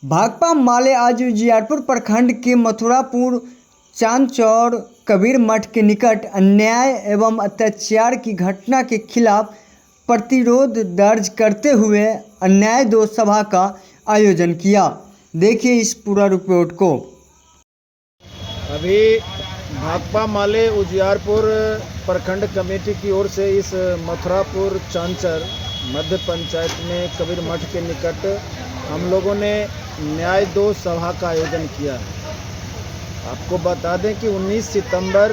भाकपा माले आज उजियारपुर प्रखंड के मथुरापुर चांदचौर कबीर मठ के निकट अन्याय एवं अत्याचार की घटना के खिलाफ प्रतिरोध दर्ज करते हुए अन्याय दो सभा का आयोजन किया। देखिए इस पूरा रिपोर्ट को। अभी भाकपा माले उजियारपुर प्रखंड कमेटी की ओर से इस मथुरापुर चांचर मध्य पंचायत में कबीर मठ के निकट हम लोगों ने न्याय दो सभा का आयोजन किया है। आपको बता दें कि 19 सितंबर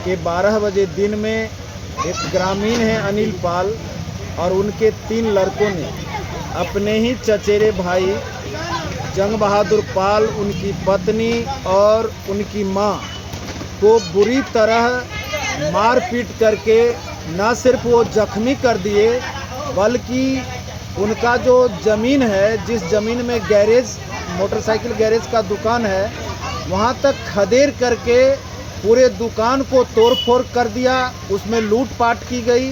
के 12 बजे दिन में एक ग्रामीण है अनिल पाल और उनके 3 लड़कों ने अपने ही चचेरे भाई जंग बहादुर पाल, उनकी पत्नी और उनकी मां को बुरी तरह मार पीट करके न सिर्फ वो जख्मी कर दिए बल्कि उनका जो ज़मीन है, जिस ज़मीन में गैरेज मोटरसाइकिल गैरेज का दुकान है, वहां तक खदेड़ करके पूरे दुकान को तोड़फोड़ कर दिया। उसमें लूटपाट की गई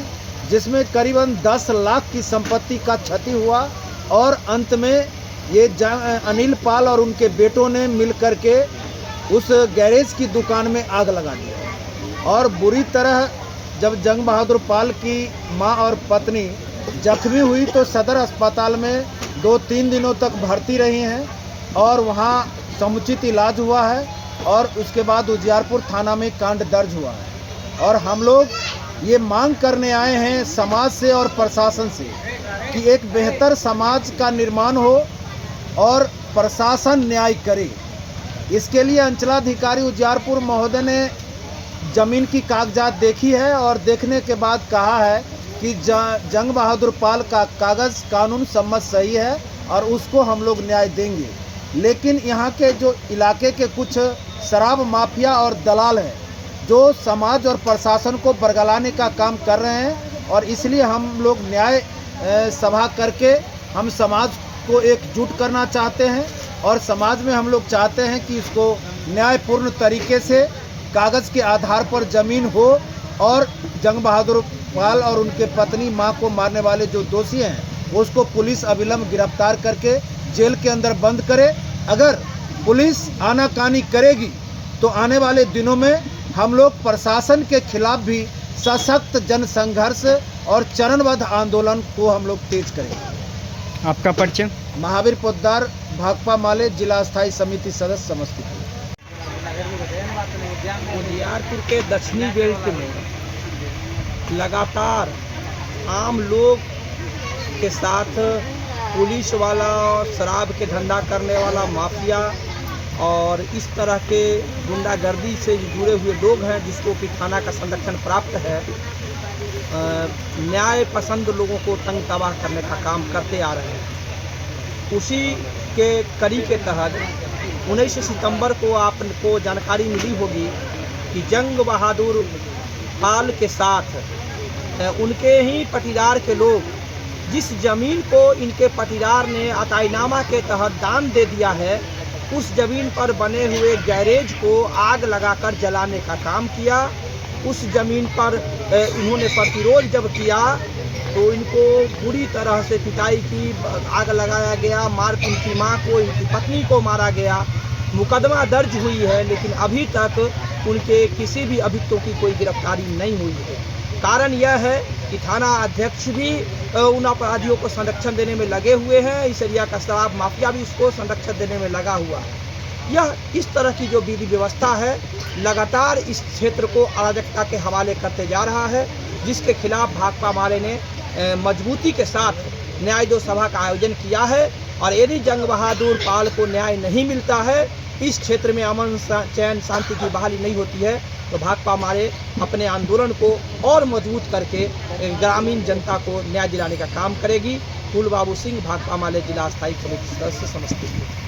जिसमें करीबन 10 लाख की संपत्ति का क्षति हुआ और अंत में ये अनिल पाल और उनके बेटों ने मिल करके उस गैरेज की दुकान में आग लगा दिया। और बुरी तरह जब जंग बहादुर पाल की मां और पत्नी जख्मी हुई तो सदर अस्पताल में 2-3 दिनों तक भर्ती रही हैं और वहां समुचित इलाज हुआ है और उसके बाद उजियारपुर थाना में कांड दर्ज हुआ है। और हम लोग ये मांग करने आए हैं समाज से और प्रशासन से कि एक बेहतर समाज का निर्माण हो और प्रशासन न्याय करे। इसके लिए अंचलाधिकारी उजियारपुर महोदय ने ज़मीन की कागजात देखी है और देखने के बाद कहा है कि जंग बहादुर पाल का कागज़ कानून सम्मत सही है और उसको हम लोग न्याय देंगे। लेकिन यहाँ के जो इलाके के कुछ शराब माफिया और दलाल हैं जो समाज और प्रशासन को बरगलाने का काम कर रहे हैं और इसलिए हम लोग न्याय सभा करके हम समाज को एकजुट करना चाहते हैं और समाज में हम लोग चाहते हैं कि इसको न्यायपूर्ण तरीके से कागज़ के आधार पर ज़मीन हो और जंग बहादुर पाल और उनके पत्नी मां को मारने वाले जो दोषी हैं उसको पुलिस अविलंब गिरफ्तार करके जेल के अंदर बंद करे। अगर पुलिस आनाकानी करेगी तो आने वाले दिनों में हम लोग प्रशासन के खिलाफ भी सशक्त जन संघर्ष और चरणबद्ध आंदोलन को हम लोग तेज करेंगे। आपका परिचय? महावीर पोद्दार, भाकपा माले जिला स्थायी समिति सदस्य समस्तीपुर। उजियारपुर के दक्षिणी बेल्ट में लगातार आम लोग के साथ पुलिस वाला, शराब के धंधा करने वाला माफिया और इस तरह के गुंडागर्दी से जुड़े हुए लोग हैं जिसको कि थाना का संरक्षण प्राप्त है, न्याय पसंद लोगों को तंग तबाह करने का काम करते आ रहे हैं। उसी के कड़ी के तहत 19 सितंबर को आपको जानकारी मिली होगी कि जंग बहादुर पाल के साथ उनके ही पटीदार के लोग जिस ज़मीन को इनके पटीदार ने अताईनामा के तहत दान दे दिया है, उस ज़मीन पर बने हुए गैरेज को आग लगाकर जलाने का काम किया। उस ज़मीन पर इन्होंने प्रतिरोध जब किया तो इनको बुरी तरह से पिटाई की, आग लगाया गया, इनकी मां को, इनकी पत्नी को मारा गया। मुकदमा दर्ज हुई है लेकिन अभी तक उनके किसी भी अभियुक्तों की कोई गिरफ्तारी नहीं हुई है। कारण यह है कि थाना अध्यक्ष भी उन अपराधियों को संरक्षण देने में लगे हुए हैं। इस एरिया का शराब माफिया भी उसको संरक्षण देने में लगा हुआ है। यह इस तरह की जो विधि व्यवस्था है लगातार इस क्षेत्र को अराजकता के हवाले करते जा रहा है, जिसके खिलाफ भाकपा माले ने मजबूती के साथ न्याय दो सभा का आयोजन किया है। और यदि जंग बहादुर पाल को न्याय नहीं मिलता है, इस क्षेत्र में अमन चैन शांति की बहाली नहीं होती है, तो भाकपा माले अपने आंदोलन को और मजबूत करके ग्रामीण जनता को न्याय दिलाने का काम करेगी। फूल बाबू सिंह, भाकपा माले जिला स्थायी समिति सदस्य समस्तीपुर।